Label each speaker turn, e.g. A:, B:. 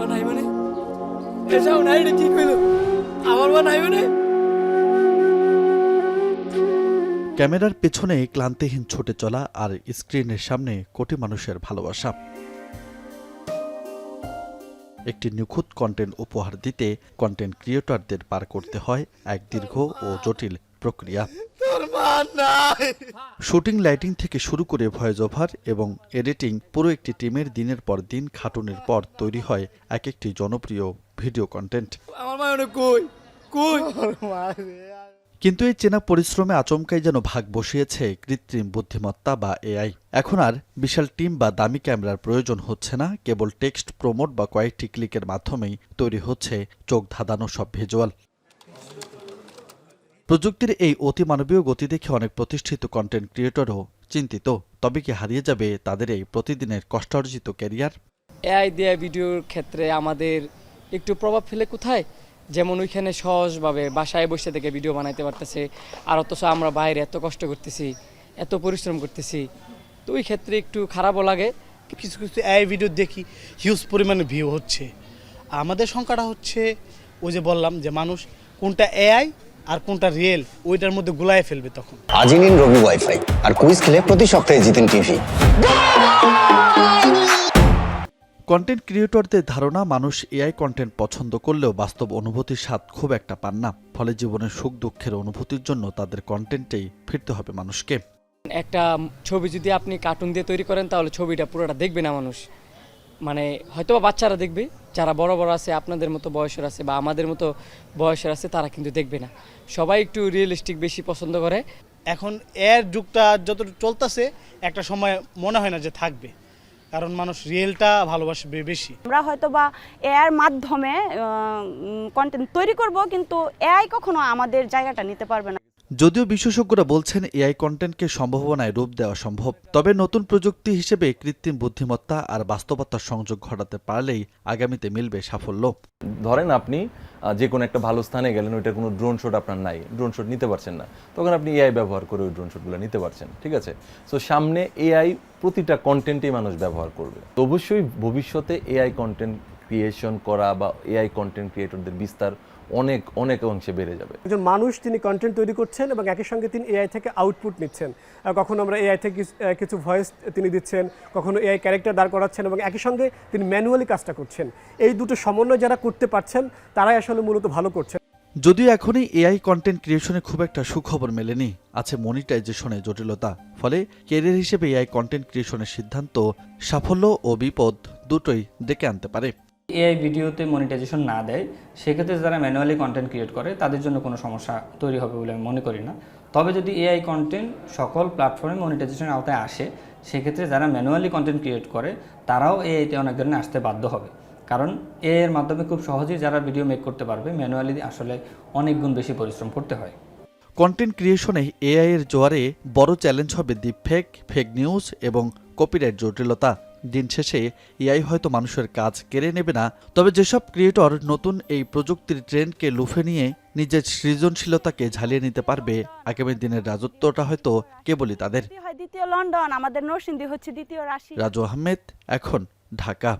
A: মা নাই মানে এসব নাই, এটা কি কইলো? আমার মা নাই মানে?
B: ক্যামেরার পেছনে ক্লান্তিহীন ছুটে চলা আর স্ক্রিনের সামনে কোটি মানুষের ভালোবাসা। একটি নিখুঁত কন্টেন্ট উপহার দিতে কন্টেন্ট ক্রিয়েটরদের পার করতে হয় এক দীর্ঘ ও জটিল প্রক্রিয়া। শুটিং, লাইটিং থেকে শুরু করে ভয়েস ওভার এবং এডিটিং, পুরো একটি টিমের দিনের পর দিন খাটুনির পর তৈরি হয় এক একটি জনপ্রিয় ভিডিও কন্টেন্ট।
A: আমার মা অনেক কই কই।
B: কিন্তু এই চেনা পরিশ্রমে আচমকাই যেন ভাগ বসিয়েছে কৃত্রিম বুদ্ধিমত্তা বা এআই। এখন আর বিশাল টিম বা দামি ক্যামেরার প্রয়োজন হচ্ছে না, কেবল টেক্সট প্রমোট বা কয়েকটি ক্লিকের মাধ্যমেই তৈরি হচ্ছে চোখ ধাঁধানো সব ভিজুয়াল। প্রযুক্তির এই অতিমানবীয় গতি দেখে অনেক প্রতিষ্ঠিত কন্টেন্ট ক্রিয়েটরও চিন্তিত। তবে কি হারিয়ে যাবে তাদের এই প্রতিদিনের কষ্টার্জিত ক্যারিয়ার?
C: এআই দিয়ে ভিডিওর ক্ষেত্রে আমাদের একটু প্রভাব ফেলে কোথায়, যেমন ওইখানে সহজভাবে বাসায় বসে থেকে ভিডিও বানাইতে পারতেছে, আর অথচ আমরা বাইরে এত কষ্ট করতেছি, এত পরিশ্রম করতেছি, তো ওই ক্ষেত্রে একটু খারাপও লাগে।
D: কিছু কিছু এআই ভিডিও দেখি হিউজ পরিমাণে ভিউ হচ্ছে। আমাদের সংখ্যাটা হচ্ছে ওই যে বললাম যে মানুষ কোনটা এআই আর কোনটা রিয়েল ওইটার মধ্যে গুলায় ফেলবে। তখন
E: আজই নিন রবি ওয়াইফাই আর কুইজ খেলে প্রতি সপ্তাহে জিতেন টিভি।
B: কন্টেন্ট ক্রিয়েটরদের ধারণা, মানুষ এআই কন্টেন্ট পছন্দ করলেও বাস্তব অনুভূতির স্বাদ খুব একটা পান না। ফলে জীবনের সুখ দুঃখের অনুভূতির জন্য তাদের কন্টেন্টেই ফিরতে হবে মানুষকে।
C: একটা ছবি যদি আপনি কার্টুন দিয়ে তৈরি করেন তাহলে ছবিটা পুরোটা দেখবে না মানুষ, মানে হয়তো বাচ্চারা দেখবে, যারা বড় বড় আছে, আপনাদের মতো বয়সের আছে বা আমাদের মতো বয়সের আছে, তারা কিন্তু দেখবে না। সবাই একটু রিয়েলিস্টিক বেশি পছন্দ করে।
D: এখন এর যুগটা যত চলতেছে একটা সময় মনে হয় না যে থাকবে, কারণ মানুষ রিয়েলটা ভালোবাসবে বেশি।
F: আমরা হয়তো বা এআইয়ের মাধ্যমে কন্টেন্ট তৈরি করব, কিন্তু এআই কখনো আমাদের জায়গাটা নিতে পারবে না।
B: যদিও বিশেষজ্ঞরা বলছেন এআই কন্টেন্টকে সম্ভাবনায় রূপ দেওয়া সম্ভব, তবে নতুন প্রযুক্তি হিসেবে কৃত্রিম বুদ্ধিমত্তা আর বাস্তবতার সংযোগ ঘটাতে পারলেই আগামীতে মিলবে সাফল্য।
G: ধরেন আপনি যে কোনো একটা ভালো স্থানে গেলেন, ওইটার কোনো ড্রোন শট আপনার নাই, ড্রোন শট নিতে পারছেন না, তখন আপনি এআই ব্যবহার করে ওই ড্রোন শটগুলো নিতে পারছেন। ঠিক আছে, সো সামনে এআই প্রতিটা কন্টেন্টেই মানুষ ব্যবহার করবে। তো অবশ্যই ভবিষ্যতে এআই কন্টেন্ট ক্রিয়েশন করা বা এআই কন্টেন্ট ক্রিয়েটরদের বিস্তার অনেক অনেক অংশে বেড়ে যাবে।
H: একজন মানুষ তিনি কন্টেন্ট তৈরি করছেন এবং একই সঙ্গে তিনি এআই থেকে আউটপুট নিচ্ছেন। কখনো আমরা এআই থেকে কিছু ভয়েস তিনি দিচ্ছেন, কখনো এআই ক্যারেক্টার দাঁড় করাচ্ছেন এবং একই সঙ্গে তিনি ম্যানুয়ালি কাজটা করছেন। এই দুটো সমন্বয় যারা করতে পারছেন তারাই আসলে মূলত ভালো করছেন।
B: যদিও এখনই এআই কন্টেন্ট ক্রিয়েশনে খুব একটা সুখবর মেলেনি, আছে মনিটাইজেশনে জটিলতা। ফলে ক্যারিয়ার হিসেবে এআই কন্টেন্ট ক্রিয়েশনের সিদ্ধান্ত সাফল্য ও বিপদ দুটোই ডেকে আনতে পারে।
I: এআই ভিডিওতে মনিটাইজেশন না দেয়, সেক্ষেত্রে যারা ম্যানুয়ালি কন্টেন্ট ক্রিয়েট করে তাদের জন্য কোনো সমস্যা তৈরি হবে বলে আমি মনে করি না। তবে যদি এআই কন্টেন্ট সকল প্ল্যাটফর্মে মনিটাইজেশনের আওতায় আসে, সেক্ষেত্রে যারা ম্যানুয়ালি কন্টেন্ট ক্রিয়েট করে তারাও এআইতে অনেক ধরনের আসতে বাধ্য হবে, কারণ এআই এর মাধ্যমে খুব সহজেই যারা ভিডিও মেক করতে পারবে, ম্যানুয়ালি আসলে অনেক গুণ বেশি পরিশ্রম করতে হয়।
B: কন্টেন্ট ক্রিয়েশনে এআই এর জোয়ারে বড় চ্যালেঞ্জ হবে ডিপফেক, ফেক নিউজ এবং কপিরাইট জটিলতা। দিন শেষে এআই হয়তো মানুষের কাজ কেড়ে নেবে না, তবে যেসব ক্রিয়েটর নতুন এই প্রযুক্তির ট্রেন্ডকে লুফে নিয়ে নিজের সৃজনশীলতাকে ঝালিয়ে নিতে পারবে, আগামী দিনের রাজত্বটা হয়তো কেবলই তাদের।
F: দ্বিতীয় লন্ডন, আমাদের নরসিংদী হচ্ছে দ্বিতীয় রাশি।
B: রাজু আহমেদ, এখন, ঢাকা।